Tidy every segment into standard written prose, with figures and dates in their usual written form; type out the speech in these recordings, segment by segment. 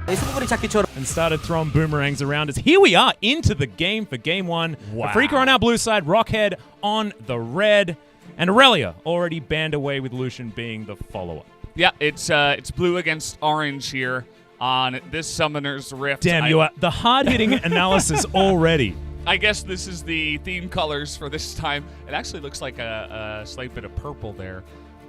and started throwing boomerangs around us. Here we are into the game for game one. Wow. Afreeca on our blue side, Rockhead on the red, and Aurelia already banned away with Lucian being the follower. Yeah, it's blue against orange here on this Summoner's Rift. Damn, you are the hard-hitting analysis already. I guess this is the theme colors for this time. It actually looks like a slight bit of purple there.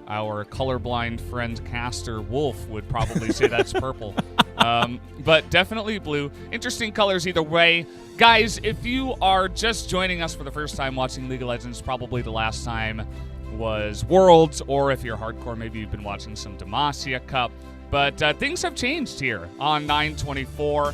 Our colorblind friend Caster Wolf would probably say that's purple. But definitely blue. Interesting colors either way. Guys, if you are just joining us for the first time watching League of Legends, probably the last time was Worlds, or if you're hardcore, maybe you've been watching some Demacia Cup. But things have changed here on 9/24.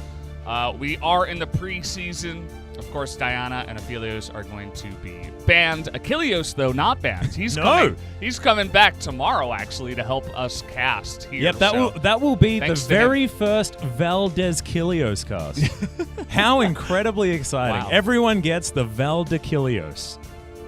We are in the preseason. Of course, Diana and Aphelios are going to be banned. Achilleos, though, not banned. He's coming back tomorrow, actually, to help us cast here. Yep, that will be the very first Valdez Kilios cast. How incredibly exciting. Wow. Everyone gets the Valdekilios.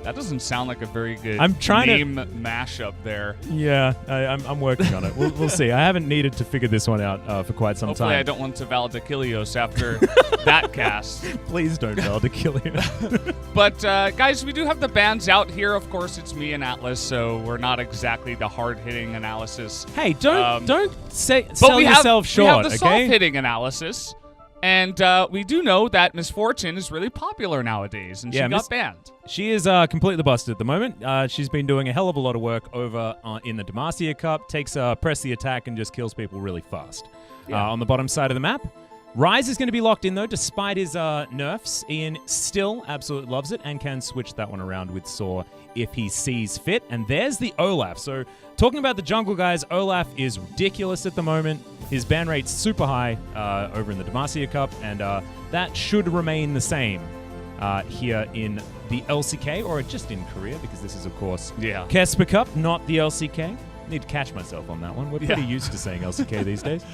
That doesn't sound like a very good name mashup there. Yeah, I'm working on it. We'll see. I haven't needed to figure this one out for quite some Hopefully time. I don't want to Valdekilios after that cast. Please don't Valdekilios. But, guys, we do have the bans out here. Of course, it's me and Atlas, so we're not exactly the hard-hitting analysis. Hey, don't sell yourself short, we have the okay? soft-hitting analysis. And we do know that Miss Fortune is really popular nowadays, and she got banned. She is completely busted at the moment. She's been doing a hell of a lot of work over in the Demacia Cup, takes press the attack and just kills people really fast. On the bottom side of the map. Ryze is going to be locked in, though, despite his nerfs. Ian still absolutely loves it and can switch that one around with Saw if he sees fit. And there's the Olaf. So talking about the jungle guys, Olaf is ridiculous at the moment. His ban rate's super high over in the Demacia Cup, and that should remain the same here in the LCK, or just in Korea, because this is, of course, KeSPA Cup, not the LCK. Need to catch myself on that one. We're pretty used to saying LCK these days.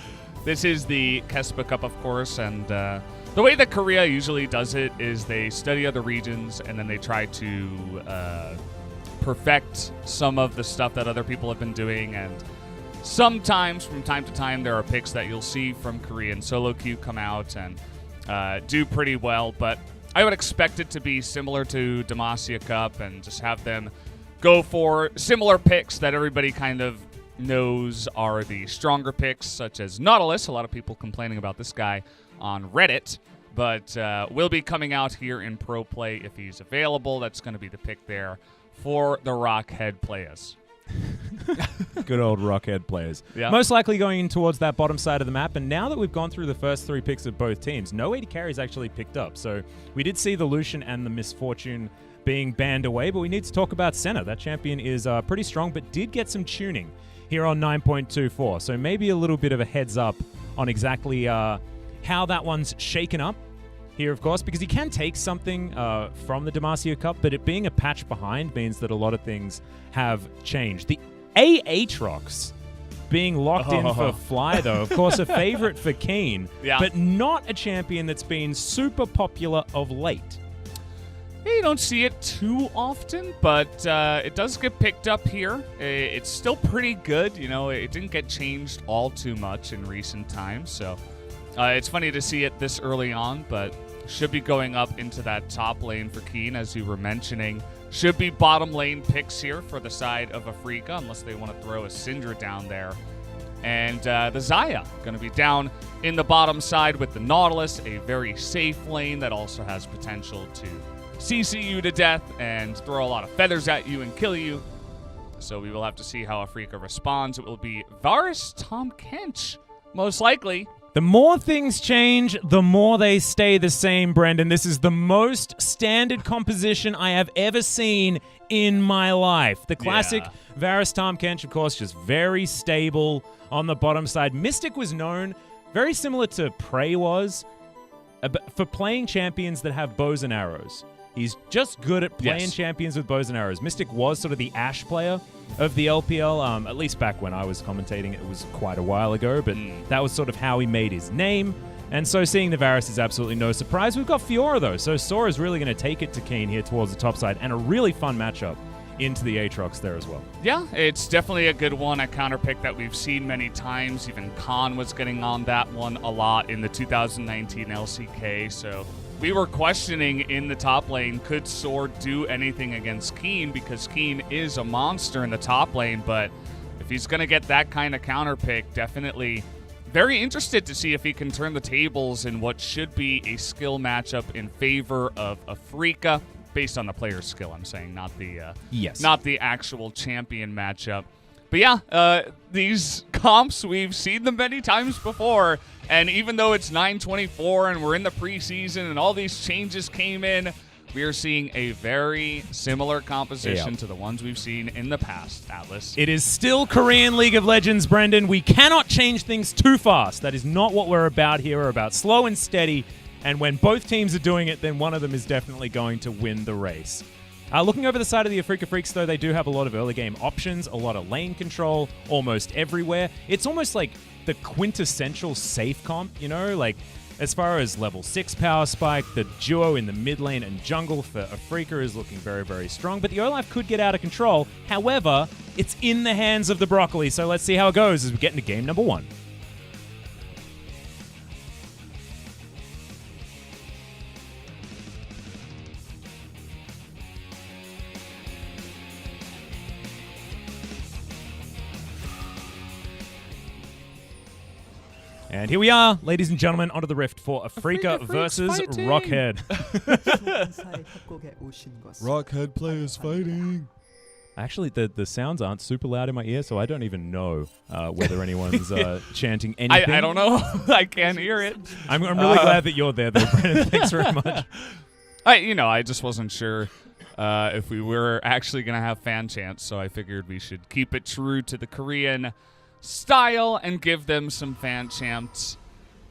This is the KeSPA Cup, of course, and the way that Korea usually does it is they study other regions, and then they try to perfect some of the stuff that other people have been doing, and sometimes, from time to time, there are picks that you'll see from Korean solo queue come out and do pretty well, but I would expect it to be similar to Demacia Cup and just have them go for similar picks that everybody kind of knows are the stronger picks, such as Nautilus. A lot of people complaining about this guy on Reddit, but will be coming out here in Pro Play if he's available. That's going to be the pick there for the Rockhead players. Good old Rockhead players. Yeah. Most likely going in towards that bottom side of the map, and now that we've gone through the first three picks of both teams, no AD carries actually picked up. So we did see the Lucian and the Misfortune being banned away, but we need to talk about Senna. That champion is pretty strong, but did get some tuning here on 9.24. So maybe a little bit of a heads up on exactly how that one's shaken up here, of course, because he can take something from the Demacia Cup, but it being a patch behind means that a lot of things have changed. The Aatrox being locked in for Fly, though, of course, a favorite for Keen, but not a champion that's been super popular of late. You don't see it too often, but it does get picked up here. It's still pretty good. You know, it didn't get changed all too much in recent times, so it's funny to see it this early on, but should be going up into that top lane for Keen, as you were mentioning. Should be bottom lane picks here for the side of Afreeca, unless they want to throw a Syndra down there. And the Xayah going to be down in the bottom side with the Nautilus, a very safe lane that also has potential to CC you to death and throw a lot of feathers at you and kill you. So we will have to see how Afreeca responds. It will be Varus Tahm Kench, most likely. The more things change, the more they stay the same, Brendan. This is the most standard composition I have ever seen in my life. The classic Varus Tahm Kench, of course, just very stable on the bottom side. Mystic was known, very similar to Prey was, for playing champions that have bows and arrows. He's just good at playing champions with bows and arrows. Mystic was sort of the Ashe player of the LPL, at least back when I was commentating. It was quite a while ago, but that was sort of how he made his name. And so seeing the Varus is absolutely no surprise. We've got Fiora, though, so Sora is really going to take it to Keen here towards the top side, and a really fun matchup into the Aatrox there as well. Yeah, it's definitely a good one, a counter pick that we've seen many times. Even Khan was getting on that one a lot in the 2019 LCK, so we were questioning in the top lane, could Sword do anything against Keen, because Keen is a monster in the top lane, but if he's going to get that kind of counter pick, definitely very interested to see if he can turn the tables in what should be a skill matchup in favor of Afreeca, based on the player's skill, I'm saying, not the actual champion matchup. But yeah, these comps, we've seen them many times before, and even though it's 9/24 and we're in the preseason and all these changes came in, we are seeing a very similar composition to the ones we've seen in the past, Atlas. It is still Korean League of Legends, Brendan. We cannot change things too fast. That is not what we're about here. We're about slow and steady, and when both teams are doing it, then one of them is definitely going to win the race. Looking over the side of the Afreeca Freecs, though, they do have a lot of early game options, a lot of lane control, almost everywhere. It's almost like the quintessential safe comp, you know, like as far as level 6 power spike, the duo in the mid lane and jungle for Afreeca is looking very, very strong, but the Olaf could get out of control. However, it's in the hands of the Broccoli, so let's see how it goes as we get into game number 1. And here we are, ladies and gentlemen, onto the rift for Afreeca versus Rockhead. Rockhead players fighting. Actually, the sounds aren't super loud in my ear, so I don't even know whether anyone's chanting anything. I don't know. I can't hear it. I'm really glad that you're there, though, Brennan. Thanks very much. I just wasn't sure if we were actually going to have fan chants, so I figured we should keep it true to the Korean style and give them some fan chants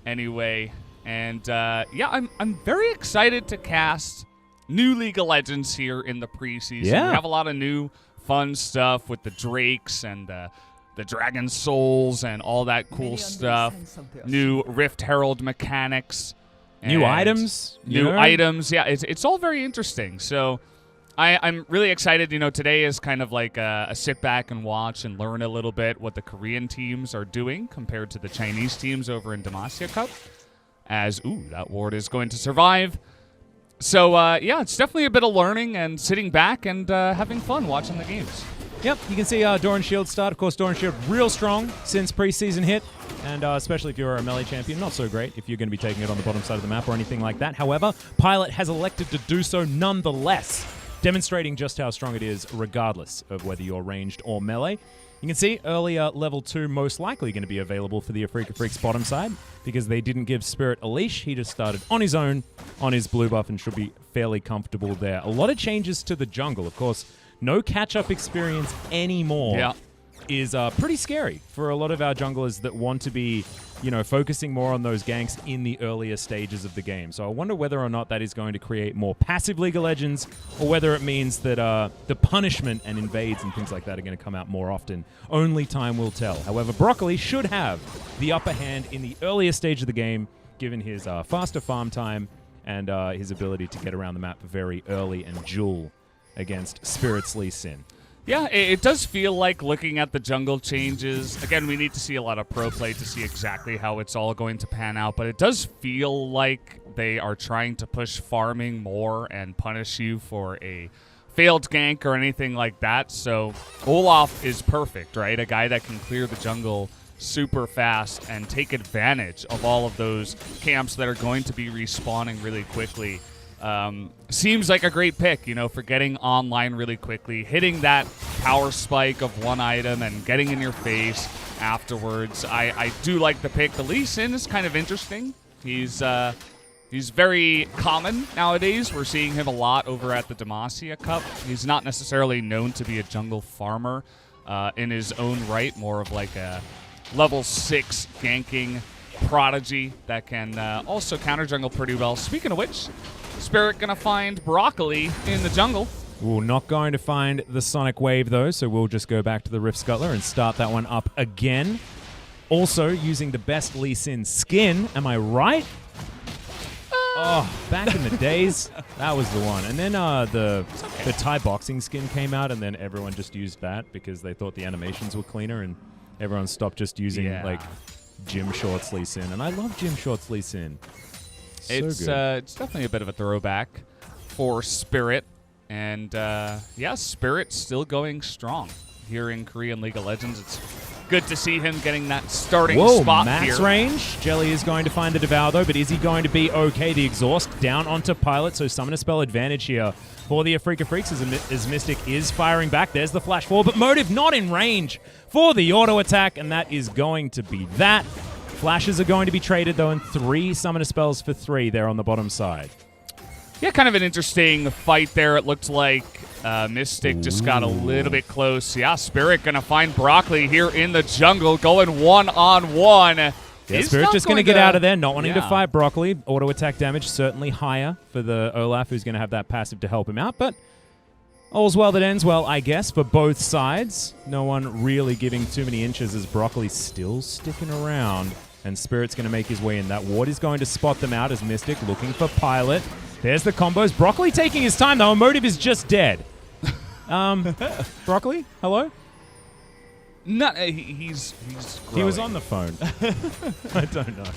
anyway. And yeah, I'm very excited to cast new League of Legends here in the preseason. Yeah. We have a lot of new fun stuff with the Drakes and the Dragon Souls and all that cool stuff. New Rift Herald mechanics. New items. New items. Yeah, it's all very interesting. So I'm really excited. You know, today is kind of like a sit back and watch and learn a little bit what the Korean teams are doing compared to the Chinese teams over in Demacia Cup. As, that ward is going to survive. So, yeah, it's definitely a bit of learning and sitting back and having fun watching the games. Yep, you can see Doran Shield start. Of course, Doran Shield real strong since preseason hit, and especially if you're a melee champion, not so great if you're going to be taking it on the bottom side of the map or anything like that. However, Pilot has elected to do so nonetheless, demonstrating just how strong it is regardless of whether you're ranged or melee. You can see earlier level 2 most likely going to be available for the Afreeca Freecs bottom side because they didn't give Spirit a leash. He just started on his own on his blue buff and should be fairly comfortable there. A lot of changes to the jungle. Of course, no catch-up experience anymore is pretty scary for a lot of our junglers that want to be, you know, focusing more on those ganks in the earlier stages of the game. So I wonder whether or not that is going to create more passive League of Legends or whether it means that the punishment and invades and things like that are going to come out more often. Only time will tell. However, Broccoli should have the upper hand in the earlier stage of the game, given his faster farm time and his ability to get around the map very early and duel against Spirit's Lee Sin. Yeah, it does feel like looking at the jungle changes. Again, we need to see a lot of pro play to see exactly how it's all going to pan out, but it does feel like they are trying to push farming more and punish you for a failed gank or anything like that. So Olaf is perfect, right? A guy that can clear the jungle super fast and take advantage of all of those camps that are going to be respawning really quickly. Seems like a great pick, you know, for getting online really quickly, hitting that power spike of one item and getting in your face afterwards. I do like the pick. The Lee Sin is kind of interesting. He's very common nowadays. We're seeing him a lot over at the Demacia Cup. He's not necessarily known to be a jungle farmer in his own right, more of like a level 6 ganking prodigy that can also counter jungle pretty well. Speaking of which, Spirit gonna find Broccoli in the jungle. We're not going to find the Sonic Wave, though, so we'll just go back to the Rift Scuttler and start that one up again. Also, using the best Lee Sin skin, am I right? Oh, back in the days, that was the one. And then the Thai boxing skin came out, and then everyone just used that because they thought the animations were cleaner, and everyone stopped just using like Gym Shorts Lee Sin. And I love Gym Shorts Lee Sin. So it's definitely a bit of a throwback for Spirit, and yeah, Spirit's still going strong here in Korean League of Legends. It's good to see him getting that starting spot max here. range. Jelly is going to find the Devour, though, but is he going to be okay? The Exhaust down onto Pilot, so Summoner Spell advantage here for the Afreeca Freecs as Mystic is firing back. There's the flash forward, but Motive not in range for the auto attack, and that is going to be that. Flashes are going to be traded, though, and 3 Summoner Spells for 3 there on the bottom side. Yeah, kind of an interesting fight there. It looked like Mystic just got a little bit close. Yeah, Spirit going to find Broccoli here in the jungle, going one-on-one. Yeah, Spirit just going to get out of there, not wanting to fight Broccoli. Auto attack damage certainly higher for the Olaf, who's going to have that passive to help him out. But all's well that ends well, I guess, for both sides. No one really giving too many inches as Broccoli's still sticking around. And Spirit's going to make his way in. That ward is going to spot them out as Mystic looking for Pilot. There's the combos. Broccoli taking his time, though. Motive is just dead. Broccoli, hello? No, he's growing. He was on the phone. I don't know.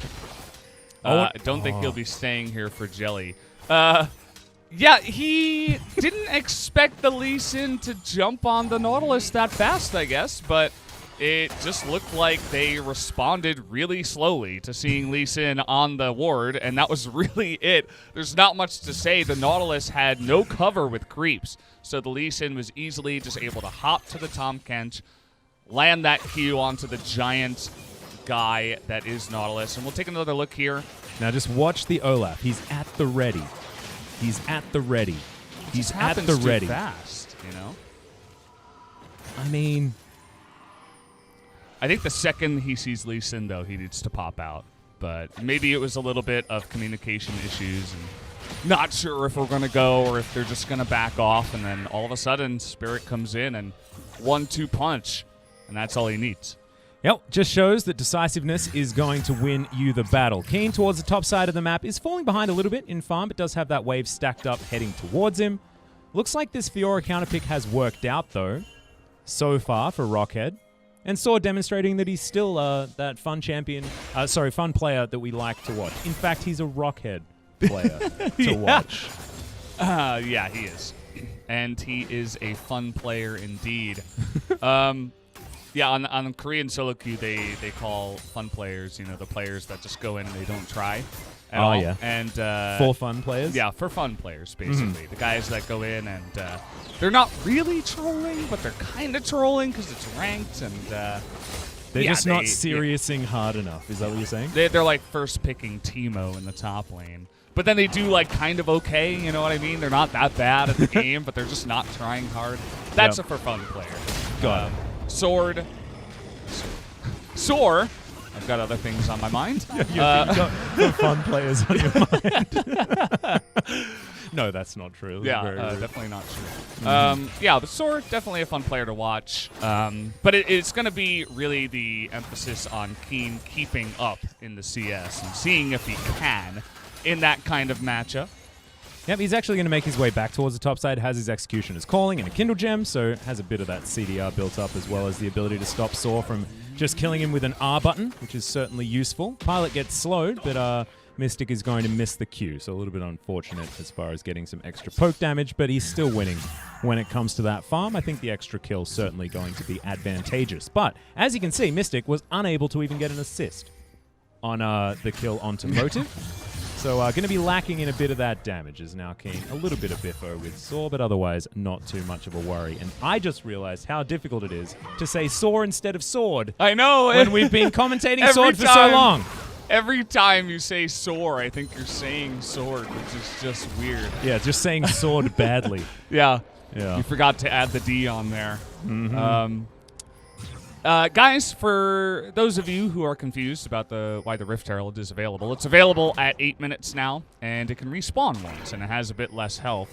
I don't think he'll be staying here for Jelly. Yeah, he didn't expect the Lee Sin to jump on the Nautilus that fast, I guess, but it just looked like they responded really slowly to seeing Lee Sin on the ward, and that was really it. There's not much to say. The Nautilus had no cover with creeps, so the Lee Sin was easily just able to hop to the Tahm Kench, land that Q onto the giant guy that is Nautilus. And we'll take another look here. Now just watch the Olaf. He's at the ready. He's at the ready. He's at the ready. Fast, you know? I mean, I think the second he sees Lee Sin, though, he needs to pop out. But maybe it was a little bit of communication issues and not sure if we're going to go or if they're just going to back off. And then all of a sudden, Spirit comes in and 1-2 punch, and that's all he needs. Yep, just shows that decisiveness is going to win you the battle. Keen towards the top side of the map is falling behind a little bit in farm, but does have that wave stacked up heading towards him. Looks like this Fiora counterpick has worked out, though, so far for Rockhead. And Sword demonstrating that he's still that fun fun player that we like to watch. In fact, he's a Rockhead player to watch. Yeah, he is. And he is a fun player indeed. Yeah, on Korean solo queue, they call fun players, the players that just go in and they don't try at all. Yeah. And for fun players? Yeah, for fun players, basically. The guys that go in and they're not really trolling, but they're kind of trolling because it's ranked. And they're just not seriousing hard enough. Is that what you're saying? They're like first picking Teemo in the top lane. But then they do like kind of okay, you know what I mean? They're not that bad at the game, but they're just not trying hard. That's a for fun player. Got it. Soar. I've got other things on my mind. You've got fun players on your mind. No, that's not true. Yeah, definitely not true. Yeah, but Soar, definitely a fun player to watch. But it's going to be really the emphasis on Keen keeping up in the CS and seeing if he can in that kind of matchup. Yep, he's actually going to make his way back towards the top side, has his Executioner's Calling and a Kindle Gem, so has a bit of that CDR built up as well as the ability to stop Saw from just killing him with an R button, which is certainly useful. Pilot gets slowed, but Mystic is going to miss the Q, so a little bit unfortunate as far as getting some extra poke damage, but he's still winning when it comes to that farm. I think the extra kill certainly going to be advantageous. But as you can see, Mystic was unable to even get an assist on the kill onto Motive. So going to be lacking in a bit of that damage is now Keen. A little bit of biffo with Saw, but otherwise not too much of a worry. And I just realized how difficult it is to say Saw instead of Sword. I know. When we've been commentating Sword for so long. Every time you say Soar, I think you're saying Sword, which is just weird. Yeah, just saying Sword badly. Yeah. Yeah. You forgot to add the D on there. Guys, for those of you who are confused about why the Rift Herald is available, it's available at 8 minutes now, and it can respawn once, and it has a bit less health.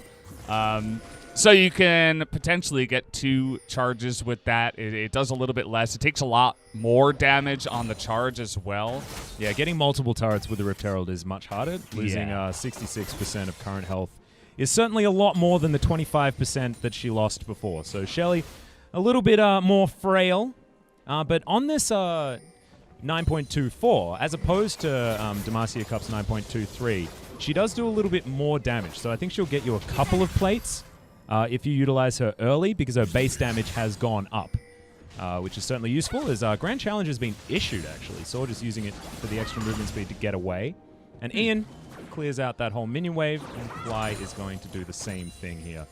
So you can potentially get 2 charges with that. It does a little bit less. It takes a lot more damage on the charge as well. Yeah, getting multiple turrets with the Rift Herald is much harder. Losing 66% of current health is certainly a lot more than the 25% that she lost before. So Shelly, a little bit more frail. But on this 9.24, as opposed to Demacia Cup's 9.23, she does do a little bit more damage. So I think she'll get you a couple of plates if you utilize her early, because her base damage has gone up, which is certainly useful, as Grand Challenge has been issued, actually. So just using it for the extra movement speed to get away. And Ian clears out that whole minion wave, and Fly is going to do the same thing here.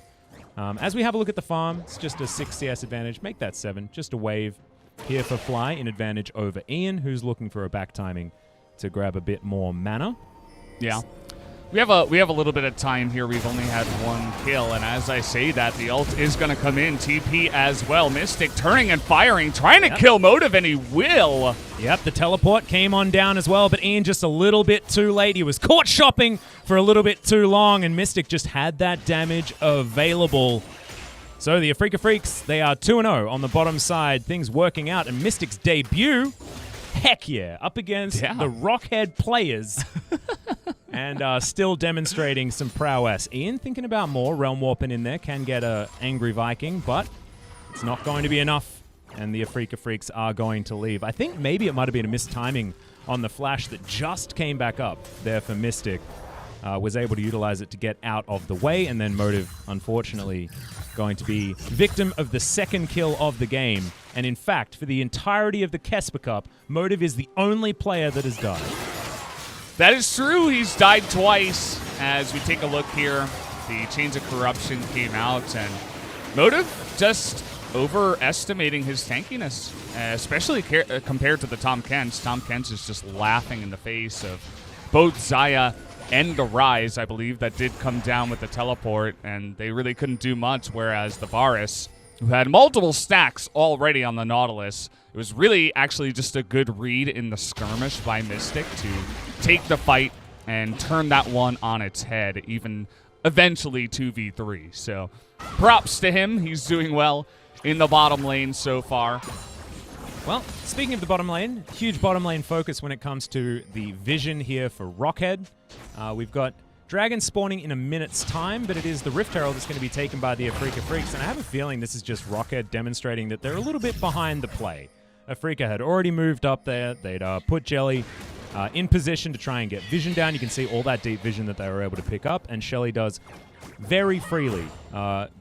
As we have a look at the farm, it's just a 6 CS advantage. Make that 7. Just a wave here for Fly in advantage over Ian, who's looking for a back timing to grab a bit more mana. Yeah. We have a little bit of time here. We've only had 1 kill, and as I say that, the ult is going to come in. TP as well. Mystic turning and firing, trying to kill Motive, and he will. Yep, the teleport came on down as well, but Ian just a little bit too late. He was caught shopping for a little bit too long, and Mystic just had that damage available. So the Afreeca Freecs, they are 2-0 on the bottom side. Things working out, and Mystic's debut, heck yeah, up against the Rockhead players. And still demonstrating some prowess. Ian thinking about more. Realm Warping in there can get a Angry Viking, but it's not going to be enough. And the Afreeca Freecs are going to leave. I think maybe it might have been a mistiming on the flash that just came back up there for Mystic. Was able to utilize it to get out of the way, and then Motive, unfortunately, going to be victim of the second kill of the game. And in fact, for the entirety of the KeSPA Cup, Motive is the only player that has died. That is true. He's died twice. As we take a look here, the Chains of Corruption came out, and Motive just overestimating his tankiness, especially compared to the Tom Kents. Tom Kents is just laughing in the face of both Xayah and the Rise, I believe, that did come down with the teleport, and they really couldn't do much, whereas the Varus, who had multiple stacks already on the Nautilus, it was really actually just a good read in the skirmish by Mystic to take the fight and turn that one on its head, even eventually 2v3. So props to him. He's doing well in the bottom lane so far. Well, speaking of the bottom lane, huge bottom lane focus when it comes to the vision here for Rockhead. We've got Dragon spawning in a minute's time, but it is the Rift Herald that's going to be taken by the Afreeca Freecs, and I have a feeling this is just Rockhead demonstrating that they're a little bit behind the play. Afreeca had already moved up there. They'd put Jelly in position to try and get vision down. You can see all that deep vision that they were able to pick up, and Shelly does very freely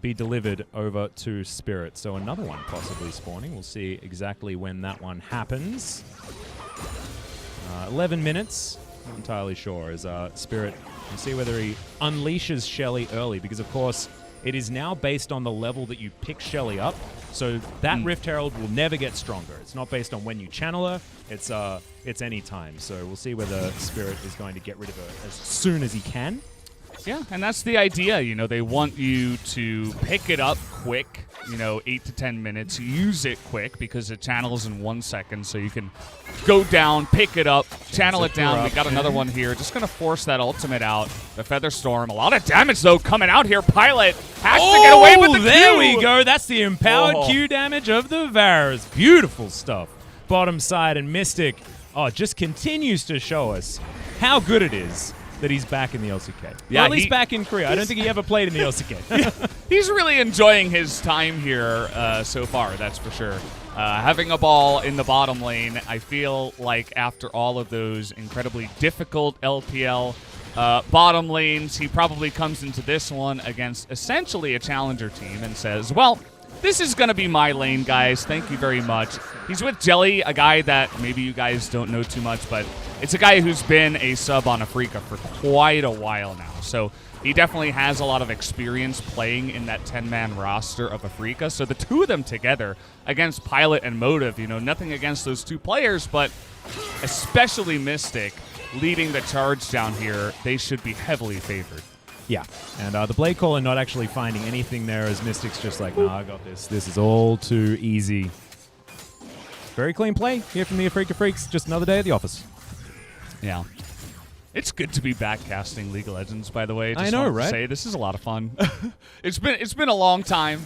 be delivered over to Spirit. So another one possibly spawning. We'll see exactly when that one happens. 11 minutes. Not entirely sure as Spirit. We'll see whether he unleashes Shelly early, because of course it is now based on the level that you pick Shelly up. So that Rift Herald will never get stronger. It's not based on when you channel her. It's any time. So we'll see whether Spirit is going to get rid of her as soon as he can. Yeah, and that's the idea. You know, they want you to pick it up quick, 8 to 10 minutes, use it quick because it channels in 1 second, so you can go down, pick it up, channel it down. We got another one here. Just going to force that ultimate out. The Feather Storm. A lot of damage, though, coming out here. Pilot has to get away with the Q. There we go. That's the empowered Q damage of the Varus. Beautiful stuff. Bottom side, and Mystic just continues to show us how good it is that he's back in the LCK. Yeah, or at least back in Korea. I don't think he ever played in the LCK. He's really enjoying his time here so far, that's for sure. Having a ball in the bottom lane, I feel like after all of those incredibly difficult LPL bottom lanes, he probably comes into this one against essentially a challenger team and says, well, this is going to be my lane, guys. Thank you very much. He's with Jelly, a guy that maybe you guys don't know too much, but it's a guy who's been a sub on Afreeca for quite a while now. So he definitely has a lot of experience playing in that 10-man roster of Afreeca. So the two of them together against Pilot and Motive, nothing against those two players, but especially Mystic leading the charge down here, they should be heavily favored. Yeah, and the Blade Caller not actually finding anything there as Mystic's just like, nah, I got this. This is all too easy. Very clean play here from the Afreeca Freecs. Just another day at the office. Yeah. It's good to be back casting League of Legends, by the way. I know, wanted to right? say, this is a lot of fun. It's been a long time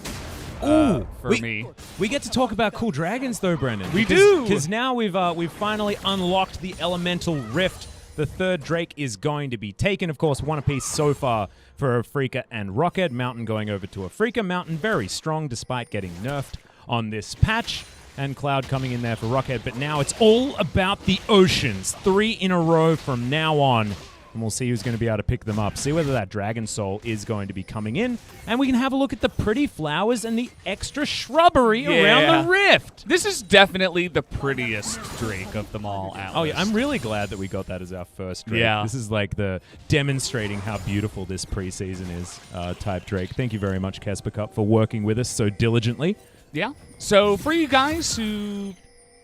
for me. We get to talk about cool dragons, though, Brendan. We do! Because now we've finally unlocked the Elemental Rift. The third Drake is going to be taken. Of course, one apiece so far for Afreeca and Rockhead. Mountain going over to Afreeca. Mountain very strong despite getting nerfed on this patch. And Cloud coming in there for Rockhead. But now it's all about the Oceans. 3 in a row from now on. And we'll see who's going to be able to pick them up. See whether that Dragon Soul is going to be coming in. And we can have a look at the pretty flowers and the extra shrubbery around the rift. This is definitely the prettiest Drake of them all, Atlas. Oh, yeah. I'm really glad that we got that as our first Drake. Yeah. This is like the demonstrating how beautiful this preseason is type Drake. Thank you very much, KeSPA Cup, for working with us so diligently. Yeah. So for you guys who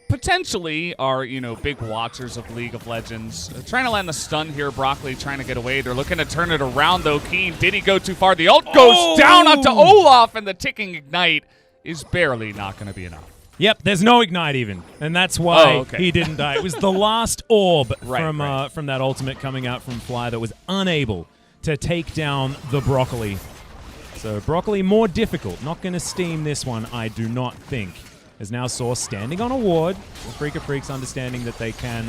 potentially are, big watchers of League of Legends, trying to land the stun here, Broccoli trying to get away. They're looking to turn it around, though. Keen, did he go too far? The ult goes down onto Olaf, and the ticking ignite is barely not going to be enough. Yep, there's no ignite even, and that's why he didn't die. It was the last orb from that ultimate coming out from Fly that was unable to take down the Broccoli. So Broccoli more difficult. Not going to steam this one, I do not think. As now Source standing on a ward. Freecs understanding that they can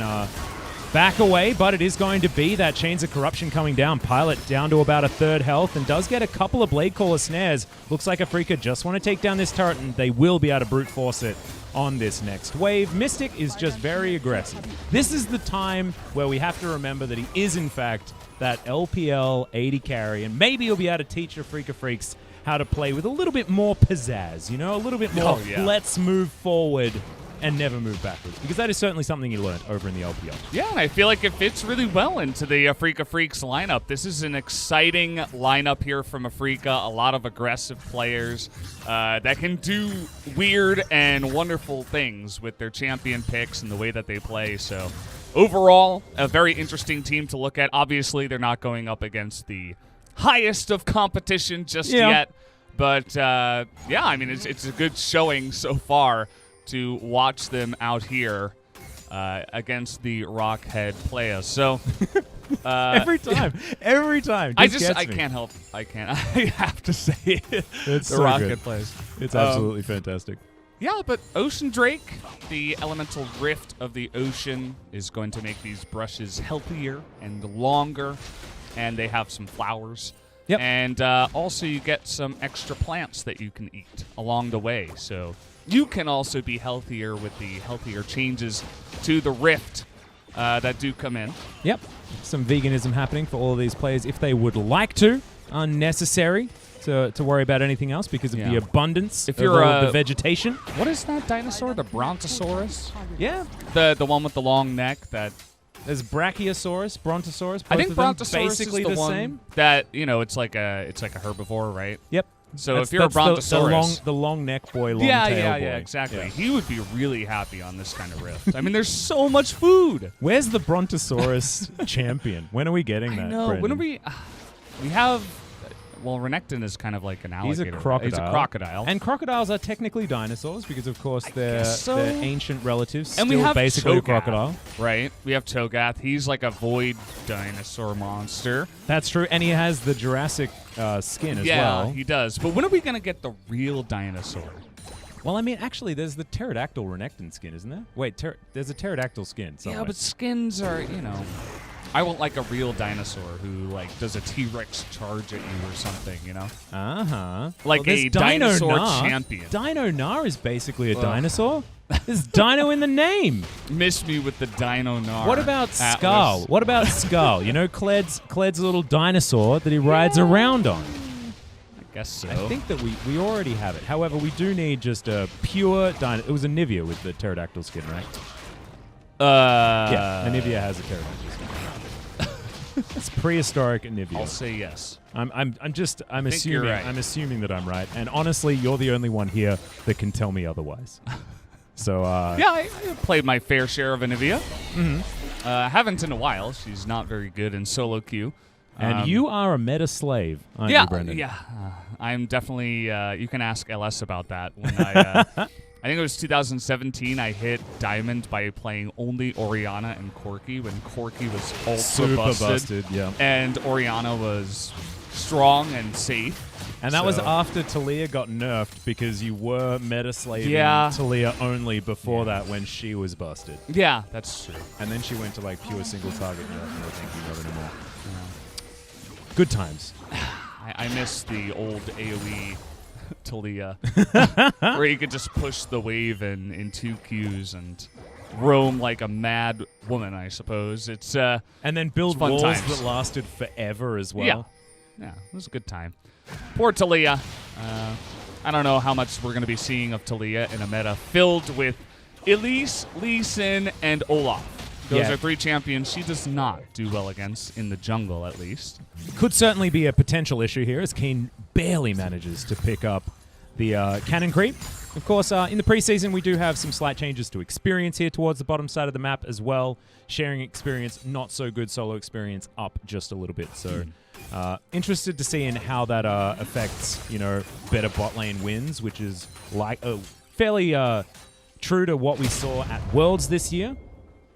back away, but it is going to be that Chains of Corruption coming down. Pilot down to about a third health and does get a couple of Blade Caller snares. Looks like Afreeca just want to take down this turret, and they will be able to brute force it on this next wave. Mystic is just very aggressive. This is the time where we have to remember that he is, in fact, that LPL 80 carry, and maybe he'll be able to teach Afreeca Freecs how to play with a little bit more pizzazz, a little bit more let's move forward and never move backwards, because that is certainly something he learned over in the LPL. Yeah, and I feel like it fits really well into the Afreeca Freecs lineup. This is an exciting lineup here from Afreeca, a lot of aggressive players that can do weird and wonderful things with their champion picks and the way that they play, so overall, a very interesting team to look at. Obviously, they're not going up against the highest of competition just yet. But, yeah, I mean, it's a good showing so far to watch them out here against the Rockhead players. So, every time. I can't help. I have to say it. It's the so Rockhead good. players. It's absolutely fantastic. Yeah, but Ocean Drake, the elemental rift of the ocean, is going to make these brushes healthier and longer, and they have some flowers. Yep. And also you get some extra plants that you can eat along the way. So you can also be healthier with the healthier changes to the rift that do come in. Yep. Some veganism happening for all of these players if they would like to. Unnecessary to worry about anything else because of the abundance of the vegetation. What is that dinosaur? The Brontosaurus? Yeah. The one with the long neck that... There's Brachiosaurus, Brontosaurus. I think Brontosaurus basically is the one same. That it's like a herbivore, right? Yep. So if you're a Brontosaurus, the long neck boy, long tail boy. Yeah, exactly. Yeah. He would be really happy on this kind of rift. I mean, there's so much food. Where's the Brontosaurus champion? When are we getting that? I know. Brendan? When are we? We have. Well, Renekton is kind of like an alligator. He's a crocodile. He's a crocodile. And crocodiles are technically dinosaurs because, of course, they're ancient relatives. And still we have basically Cho'Gath, a crocodile. Right? We have Cho'Gath. He's like a void dinosaur monster. That's true. And he has the Jurassic skin as well. Yeah, he does. But when are we going to get the real dinosaur? Well, I mean, actually, there's the pterodactyl Renekton skin, isn't there? Wait, there's a pterodactyl skin somewhere. Yeah, but skins are, I want like a real dinosaur who like does a T-Rex charge at you or something, Like a dinosaur champion. Dino Gnar is basically a dinosaur. There's Dino in the name. Miss me with the Dino Gnar. What about Atlas. Skull? What about Skull? Cled's little dinosaur that he rides around on. I guess so. I think that we already have it. However, we do need just a pure dino. It was a Nivea with the pterodactyl skin, right? Yeah, Nivea has a pterodactyl skin. It's prehistoric Nivea. I'll say yes. I'm assuming you're right. I'm assuming that I'm right. And honestly, you're the only one here that can tell me otherwise. So yeah, I played my fair share of Nivea. Mm-hmm. Haven't in a while. She's not very good in solo queue. And you are a meta slave, aren't you, Brendan? Yeah. I'm definitely. You can ask LS about that when I I think it was 2017, I hit Diamond by playing only Orianna and Corki when Corki was ultra Super busted, yeah. and Orianna was strong and safe. And that was after Talia got nerfed because you were meta slaving Yeah. Talia only before that when she was busted. Yeah, that's true. And then she went to like pure single target nerf and I think you not anymore. Good times. I miss the old AoE Talia where you could just push the wave in 2 Qs and roam like a mad woman, I suppose. It's and then build fun walls times. that lasted forever as well. Yeah, it was a good time. Poor Talia. I don't know how much we're going to be seeing of Talia in a meta filled with Elise, Lee Sin, and Olaf. Those are 3 champions she does not do well against in the jungle, at least. Could certainly be a potential issue here as Keen barely manages to pick up the cannon creep. Of course, in the preseason, we do have some slight changes to experience here towards the bottom side of the map as well. Sharing experience, not so good solo experience, up just a little bit. So interested to see in how that affects, better bot lane wins, which is like fairly true to what we saw at Worlds this year.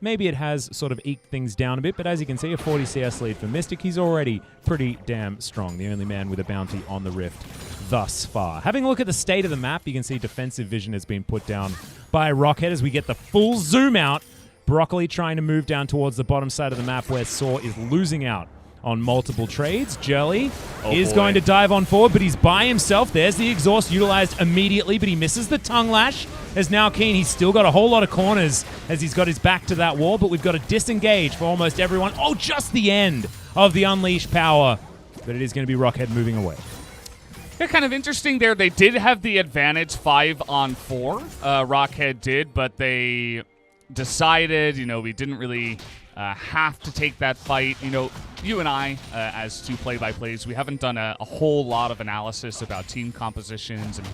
Maybe it has sort of eked things down a bit, but as you can see, a 40 CS lead for Mystic. He's already pretty damn strong, the only man with a bounty on the Rift thus far. Having a look at the state of the map, you can see defensive vision has been put down by Rockhead as we get the full zoom out. Broccoli trying to move down towards the bottom side of the map where Saw is losing out on multiple trades. Jelly is going to dive on forward, but he's by himself. There's the exhaust utilized immediately, but he misses the tongue lash. As now Keen, he's still got a whole lot of corners as he's got his back to that wall, but we've got to disengage for almost everyone. Oh, just the end of the unleashed power. But it is going to be Rockhead moving away. Yeah, kind of interesting there. They did have the advantage 5-on-4. Rockhead did, but they decided, we didn't really have to take that fight. You and I, as 2 play-by-plays, we haven't done a whole lot of analysis about team compositions and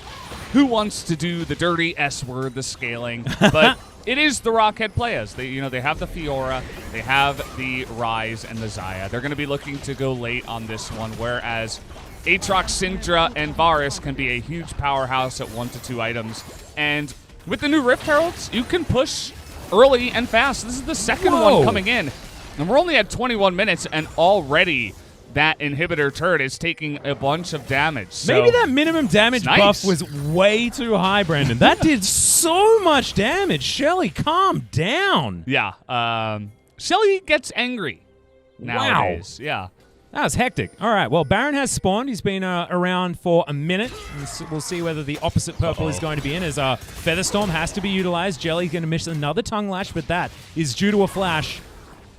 who wants to do the dirty S word, the scaling. But it is the Rockhead players. They have the Fiora, they have the Ryze and the Xayah. They're going to be looking to go late on this one, whereas Aatrox, Syndra, and Varus can be a huge powerhouse at 1 to 2 items. And with the new Rift Heralds, you can push early and fast. This is the second one coming in. And we're only at 21 minutes, and already that inhibitor turret is taking a bunch of damage. So maybe that minimum damage buff was way too high, Brandon. That did so much damage. Shelly, calm down. Yeah. Shelly gets angry nowadays. Wow. Yeah. That was hectic. All right, well, Baron has spawned. He's been around for a minute. We'll see whether the opposite purple is going to be in as Featherstorm has to be utilized. Jelly's going to miss another tongue lash, but that is due to a flash.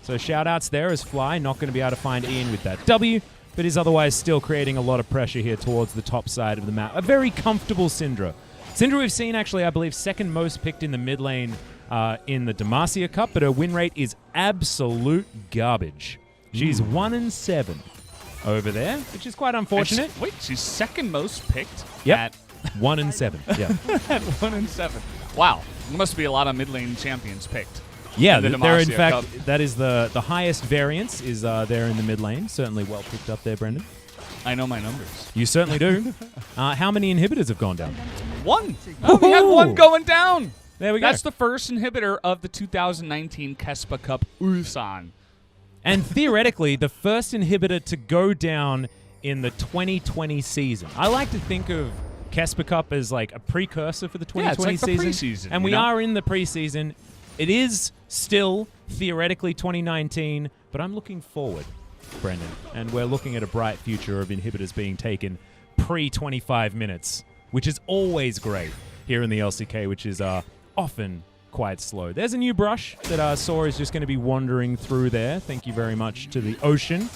So shout-outs there as Fly not going to be able to find Ian with that W, but is otherwise still creating a lot of pressure here towards the top side of the map. A very comfortable Syndra. Syndra we've seen, actually, I believe, second most picked in the mid lane in the Demacia Cup, but her win rate is absolute garbage. She's 1-7 over there, which is quite unfortunate. Wait, she's second most picked? Yep. At 1-7. Yeah. At 1-7. Wow. There must be a lot of mid lane champions picked. Yeah, in the they're in Demacia fact, Cup. that is the highest variance is there in the mid lane. Certainly well picked up there, Brendan. I know my numbers. You certainly do. How many inhibitors have gone down? 1. Oh, we had 1 going down. There we go. That's the first inhibitor of the 2019 KeSPA Cup Ulsan. And theoretically, the first inhibitor to go down in the 2020 season. I like to think of KeSPA Cup as like a precursor for the 2020 it's like the season. preseason, And we are in the preseason. It is still theoretically 2019, but I'm looking forward, Brendan. And we're looking at a bright future of inhibitors being taken pre-25 minutes, which is always great here in the LCK, which is often quite slow. There's a new brush that Saw is just going to be wandering through there. Thank you very much to the ocean.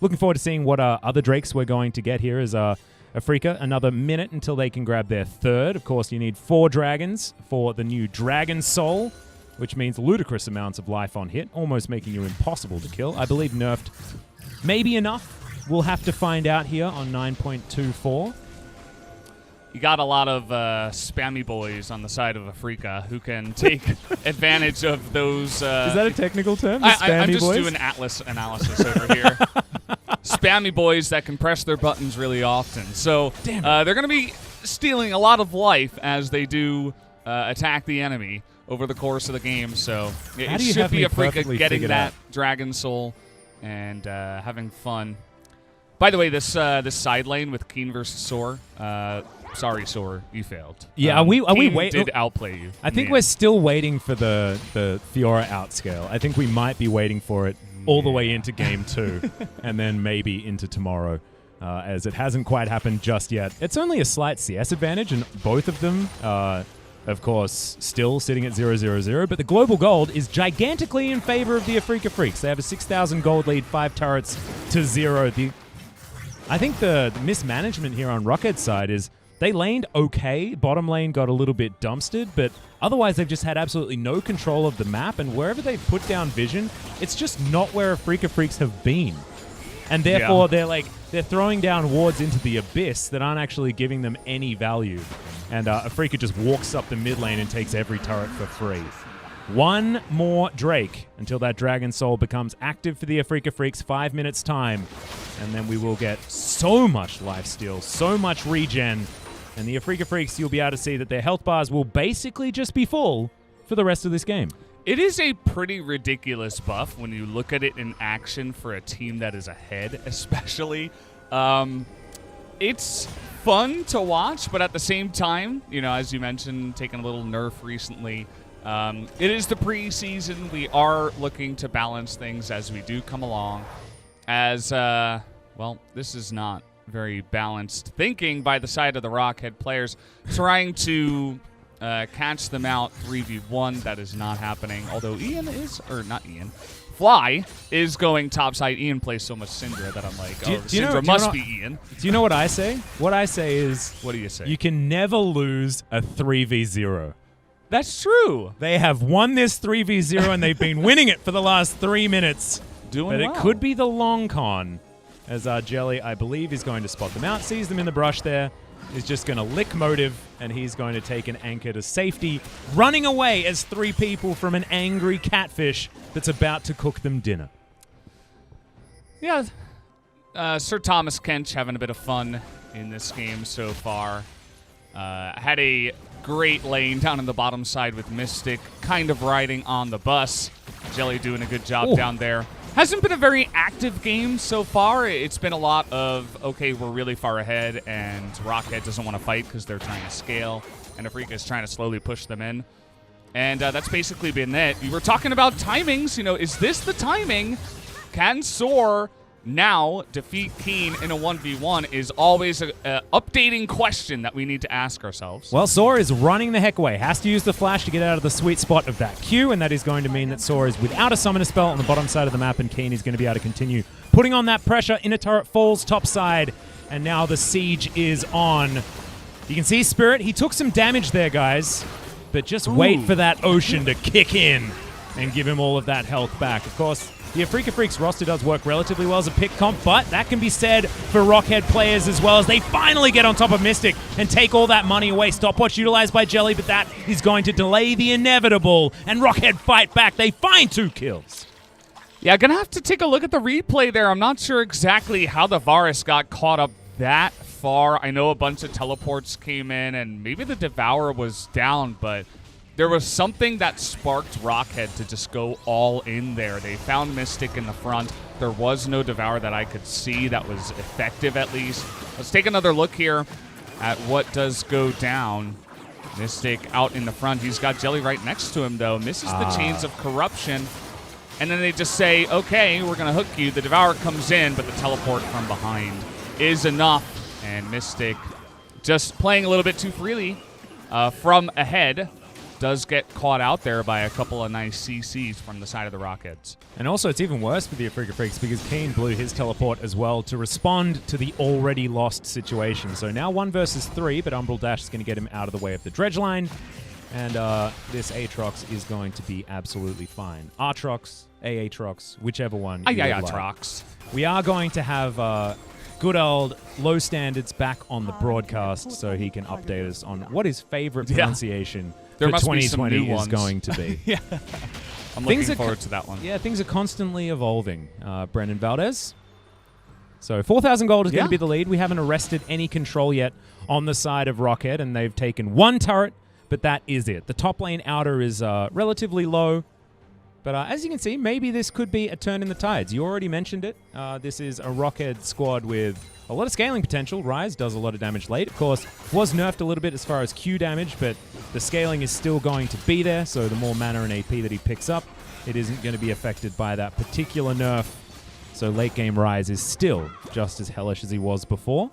Looking forward to seeing what other Drakes we're going to get here as Afreeca. Another minute until they can grab their third. Of course, you need 4 dragons for the new Dragon Soul, which means ludicrous amounts of life on hit, almost making you impossible to kill. I believe nerfed maybe enough. We'll have to find out here on 9.24. You got a lot of spammy boys on the side of Afreeca who can take advantage of those. Is that a technical term? The I'm spammy just boys? doing Atlas analysis over here. Spammy boys that can press their buttons really often. So they're going to be stealing a lot of life as they do attack the enemy over the course of the game. So it do you should have be me Afreeca perfectly getting figured that out? Dragon Soul and having fun. By the way, this side lane with Keen versus Soar. Sorry, Soar, you failed. Yeah, are we Keen did outplay you. I think we're still waiting for the Fiora outscale. I think we might be waiting for it all the way into Game 2 and then maybe into tomorrow, as it hasn't quite happened just yet. It's only a slight CS advantage, and both of them, of course, still sitting at 0-0-0, but the global gold is gigantically in favor of the Afreeca Freecs. They have a 6,000 gold lead, 5 turrets to 0. I think the mismanagement here on Rockhead's side is they laned okay. Bottom lane got a little bit dumpstered, but otherwise they've just had absolutely no control of the map, and wherever they put down vision, it's just not where Afreeca Freecs have been. And therefore they're throwing down wards into the abyss that aren't actually giving them any value. And Afreeca just walks up the mid lane and takes every turret for free. One more Drake until that Dragon Soul becomes active for the Afreeca Freecs, 5 minutes time. And then we will get so much lifesteal, so much regen. And the Afreeca Freecs, you'll be able to see that their health bars will basically just be full for the rest of this game. It is a pretty ridiculous buff when you look at it in action for a team that is ahead, especially. It's fun to watch, but at the same time, you know, as you mentioned, taking a little nerf recently. It is the preseason. We are looking to balance things as we do come along. As, well, this is not very balanced thinking by the side of the Rockhead players, trying to catch them out 3v1. That is not happening. Although Ian is, or not Ian, Fly is going topside. Ian plays so much Syndra that I'm like, Syndra must be Ian. Do you know what I say? What I say is, what do you say? You can never lose a 3v0. That's true. They have won this 3v0 and they've been winning it for the last 3 minutes. Doing well. But it could be the long con, as Jelly, I believe, is going to spot them out, sees them in the brush there, is just going to lick Motive, and he's going to take an anchor to safety, running away as 3 people from an angry catfish that's about to cook them dinner. Yeah, Sir Thomas Kench having a bit of fun in this game so far. Had a great lane down in the bottom side with Mystic, kind of riding on the bus. Jelly doing a good job down there. Hasn't been a very active game so far. It's been a lot of, okay, we're really far ahead, and Rockhead doesn't want to fight because they're trying to scale, and Afreeca is trying to slowly push them in. And that's basically been it. We were talking about timings. You know, is this the timing? Can Soar now defeat Keen in a 1v1 is always an updating question that we need to ask ourselves. Well, Soar is running the heck away. Has to use the flash to get out of the sweet spot of that Q, and that is going to mean that Soar is without a summoner spell on the bottom side of the map, and Keen is going to be able to continue putting on that pressure. Inner turret falls top side, and now the siege is on. You can see Spirit. He took some damage there, guys, but just wait for that Ocean to kick in and give him all of that health back. Of course, the Afreeca Freecs roster does work relatively well as a pick comp, but that can be said for Rockhead players as well, as they finally get on top of Mystic and take all that money away. Stopwatch utilized by Jelly, but that is going to delay the inevitable, and Rockhead fight back. They find 2 kills. Yeah, gonna have to take a look at the replay there. I'm not sure exactly how the Varus got caught up that far. I know a bunch of teleports came in, and maybe the Devourer was down, but there was something that sparked Rockhead to just go all in there. They found Mystic in the front. There was no Devourer that I could see that was effective, at least. Let's take another look here at what does go down. Mystic out in the front. He's got Jelly right next to him, though. Misses the Chains of Corruption. And then they just say, okay, we're going to hook you. The Devourer comes in, but the teleport from behind is enough. And Mystic just playing a little bit too freely from ahead. Does get caught out there by a couple of nice CCs from the side of the Rockheads. And also, it's even worse for the Afreeca Freecs because Keen blew his teleport as well to respond to the already lost situation. So now 1 versus 3, but Umbral Dash is going to get him out of the way of the dredge line. And this Aatrox is going to be absolutely fine. Aatrox, Aatrox, whichever one. Aatrox. We are going to have good old Low Standards back on the broadcast so he can update us on what his favorite pronunciation there for must 2020 be some new is going to be. Yeah. I'm looking forward to that one. Yeah, things are constantly evolving. Brennan Valdez. So 4,000 gold is going to be the lead. We haven't arrested any control yet on the side of Rockhead, and they've taken 1 turret, but that is it. The top lane outer is relatively low, but as you can see, maybe this could be a turn in the tides. You already mentioned it. This is a Rockhead squad with a lot of scaling potential. Ryze does a lot of damage late. Of course, was nerfed a little bit as far as Q damage, but the scaling is still going to be there, so the more mana and AP that he picks up, it isn't going to be affected by that particular nerf. So late game Ryze is still just as hellish as he was before.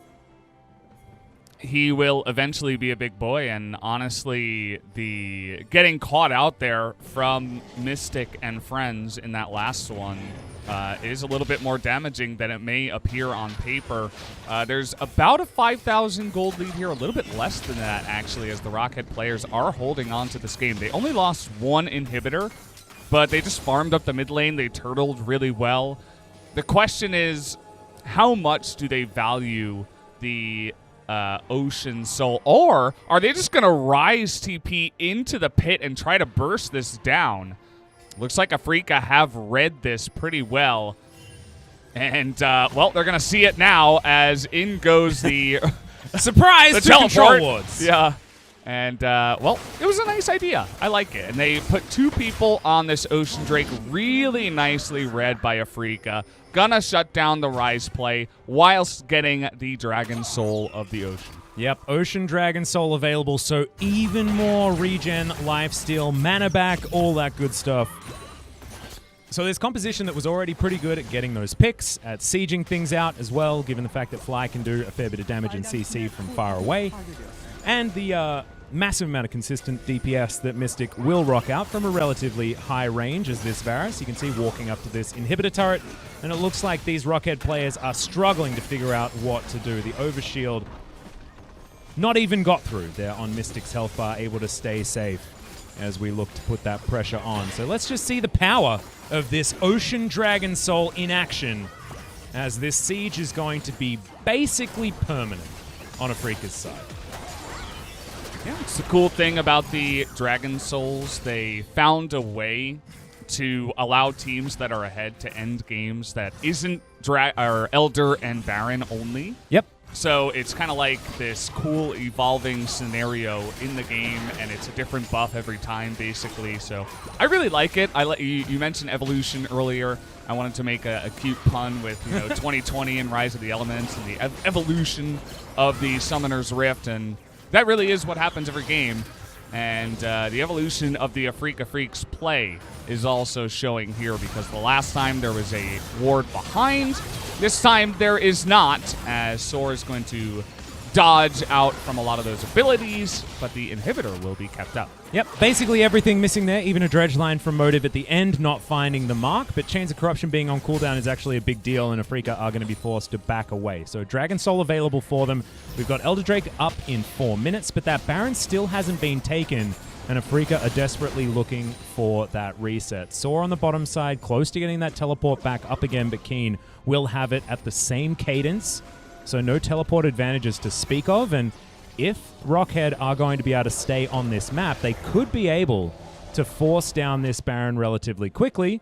He will eventually be a big boy, and honestly, the getting caught out there from Mystic and friends in that last one is a little bit more damaging than it may appear on paper. There's about a 5,000 gold lead here, a little bit less than that, actually, as the Rockhead players are holding on to this game. They only lost one inhibitor, but they just farmed up the mid lane. They turtled really well. The question is, how much do they value the Ocean Soul, or are they just going to Rise TP into the pit and try to burst this down? Looks like Afreeca have read this pretty well, and well, they're going to see it now as in goes the surprise the to teleport. control wards. Yeah, and well, it was a nice idea. I like it, and they put two people on this Ocean Drake, really nicely read by Afreeca. Gonna shut down the Rise play whilst getting the Dragon Soul of the Ocean. Yep, Ocean Dragon Soul available, so even more regen, lifesteal, mana back, all that good stuff. So there's composition that was already pretty good at getting those picks, at sieging things out as well, given the fact that Fly can do a fair bit of damage in CC from far away. And the massive amount of consistent DPS that Mystic will rock out from a relatively high range as this Varus. You can see walking up to this inhibitor turret, and it looks like these Rockhead players are struggling to figure out what to do. The overshield not even got through there on Mystic's health bar, able to stay safe as we look to put that pressure on. So let's just see the power of this Ocean Dragon Soul in action, as this siege is going to be basically permanent on Afreeca's side. Yeah, it's the cool thing about the Dragon Souls. They found a way to allow teams that are ahead to end games that isn't Elder and Baron only. Yep. So it's kind of like this cool evolving scenario in the game, and it's a different buff every time, basically. So I really like it. You mentioned evolution earlier. I wanted to make a cute pun with 2020 and Rise of the Elements and the evolution of the Summoner's Rift, and that really is what happens every game. And the evolution of the Afreeca Freecs play is also showing here, because the last time there was a ward behind. This time there is not, as Soar is going to dodge out from a lot of those abilities, but the inhibitor will be kept up. Yep, basically everything missing there, even a dredge line from Motive at the end not finding the mark, but Chains of Corruption being on cooldown is actually a big deal, and Afreeca are going to be forced to back away. So Dragon Soul available for them. We've got Elder Drake up in 4 minutes, but that Baron still hasn't been taken, and Afreeca are desperately looking for that reset. Soar on the bottom side, close to getting that teleport back up again, but Keen will have it at the same cadence. So no teleport advantages to speak of, and if Rockhead are going to be able to stay on this map, they could be able to force down this Baron relatively quickly,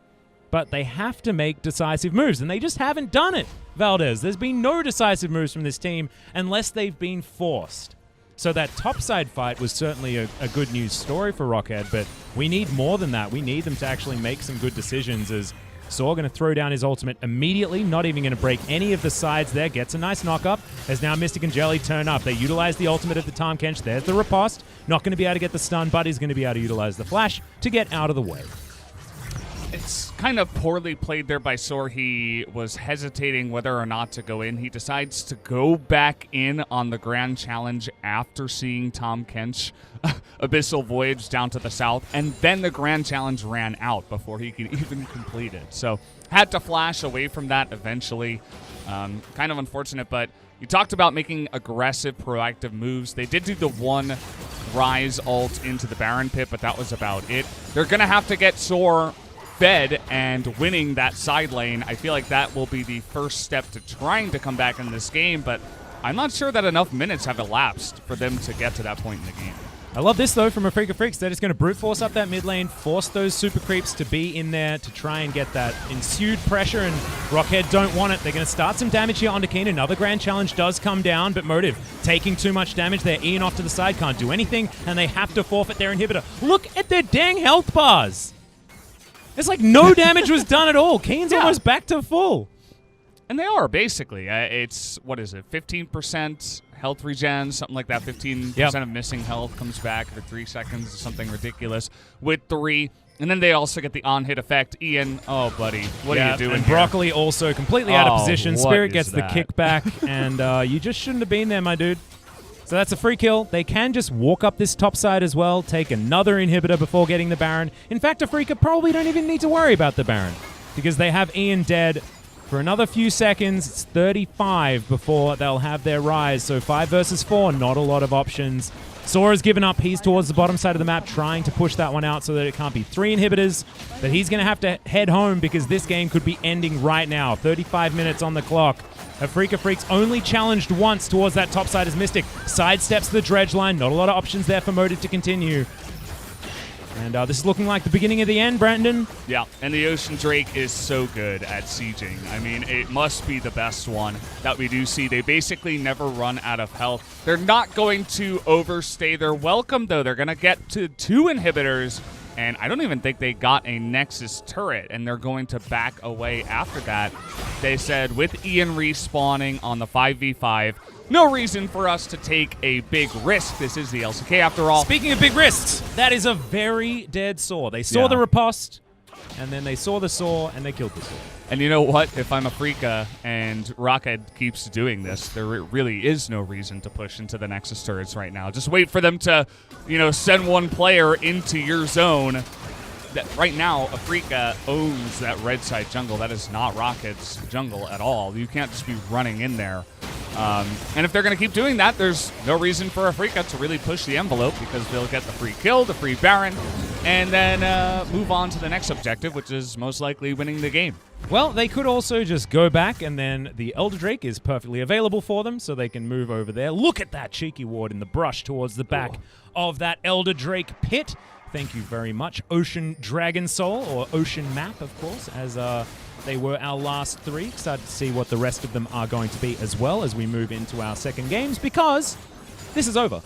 but they have to make decisive moves, and they just haven't done it, Valdez. There's been no decisive moves from this team unless they've been forced. So that topside fight was certainly a good news story for Rockhead, but we need more than that. We need them to actually make some good decisions, as Saw going to throw down his ultimate immediately, not even going to break any of the sides there. Gets a nice knock-up, as now Mystic and Jelly turn up. They utilize the ultimate at the Tahm Kench. There's the riposte. Not going to be able to get the stun, but he's going to be able to utilize the flash to get out of the way. It's kind of poorly played there by Soar. He was hesitating whether or not to go in. He decides to go back in on the Grand Challenge after seeing Tahm Kench Abyssal Voyage down to the south, and then the Grand Challenge ran out before he could even complete it. So had to flash away from that eventually. Kind of unfortunate, but you talked about making aggressive, proactive moves. They did do the one Rise ult into the Baron pit, but that was about it. They're going to have to get Soar fed and winning that side lane. I feel like that will be the first step to trying to come back in this game, but I'm not sure that enough minutes have elapsed for them to get to that point in the game. I love this, though, from Afreeca Freecs. They're just going to brute force up that mid lane, force those super creeps to be in there to try and get that ensued pressure, and Rockhead don't want it. They're going to start some damage here onto Keen. Another Grand Challenge does come down, but Motive taking too much damage. They're Ian off to the side, can't do anything, and they have to forfeit their inhibitor. Look at their dang health bars. It's like no damage was done at all. Keen's almost back to full. And they are, basically. It's, what is it, 15% health regen, something like that. 15% of missing health comes back for 3 seconds, something ridiculous. With 3, and then they also get the on-hit effect. Ian, oh, buddy, what are you doing and here? Broccoli also completely out of position. Spirit gets the that? kickback, and you just shouldn't have been there, my dude. So that's a free kill. They can just walk up this top side as well, take another inhibitor before getting the Baron. In fact, Afreeca probably don't even need to worry about the Baron, because they have Ian dead. For another few seconds, it's 35 before they'll have their rise. So 5 versus 4, not a lot of options. Sora's given up. He's towards the bottom side of the map, trying to push that one out so that it can't be 3 inhibitors. But he's going to have to head home because this game could be ending right now. 35 minutes on the clock. Afreeca Freecs only challenged once towards that top side as Mystic sidesteps the dredge line. Not a lot of options there for Motive to continue. And this is looking like the beginning of the end, Brandon. Yeah, and the Ocean Drake is so good at sieging. I mean, it must be the best one that we do see. They basically never run out of health. They're not going to overstay their welcome, though. They're going to get to 2 inhibitors, and I don't even think they got a Nexus turret, and they're going to back away after that. They said with Ian respawning on the 5v5, no reason for us to take a big risk. This is the LCK after all. Speaking of big risks, that is a very dead Saw. They saw the riposte, and then they saw the Saw, and they killed the Saw. And you know what? If I'm Afreeca and Rockhead keeps doing this, there really is no reason to push into the Nexus turrets right now. Just wait for them to, send one player into your zone. Right now, Afreeca owns that red side jungle. That is not Rockhead's jungle at all. You can't just be running in there. And if they're going to keep doing that, there's no reason for Afreeca to really push the envelope because they'll get the free kill, the free Baron, and then move on to the next objective, which is most likely winning the game. Well, they could also just go back, and then the Elder Drake is perfectly available for them, so they can move over there. Look at that cheeky ward in the brush towards the back of that Elder Drake pit. Thank you very much, Ocean Dragon Soul, or Ocean Map, of course, as they were our last 3. Excited to see what the rest of them are going to be as well as we move into our second games, because this is over.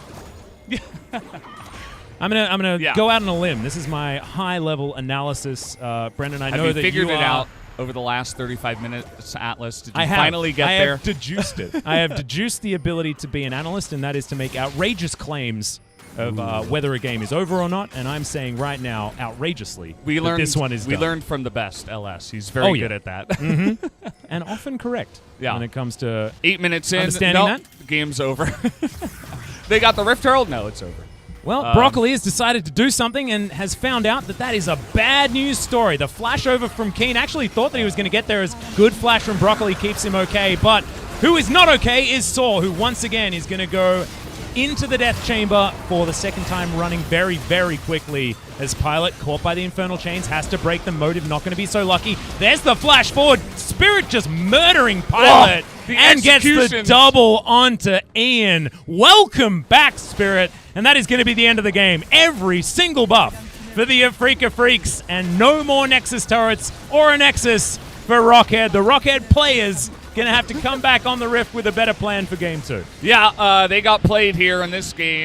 I'm gonna go out on a limb. This is my high-level analysis. Brendan, I know that you figured it out over the last 35 minutes, Atlas. Did you finally get there? I have deduced it. I have deduced the ability to be an analyst, and that is to make outrageous claims of whether a game is over or not, and I'm saying right now, outrageously, that this one is done. We learned from the best, LS. He's very good at that. And often correct when it comes to 8 minutes in, understanding that. The game's over. They got the Rift Herald? No, it's over. Well, Broccoli has decided to do something and has found out that that is a bad news story. The flash over from Keen actually thought that he was going to get there as good flash from Broccoli keeps him okay, but who is not okay is Saw, who once again is going to go into the death chamber for the second time running very, very quickly as Pilot, caught by the Infernal Chains, has to break the Motive. Not going to be so lucky. There's the flash forward. Spirit just murdering Pilot and gets the double onto Ian. Welcome back, Spirit. And that is going to be the end of the game. Every single buff for the Afreeca Freecs, and no more Nexus turrets or a Nexus for Rockhead. The Rockhead players going to have to come back on the Rift with a better plan for Game 2. Yeah, they got played here in this game.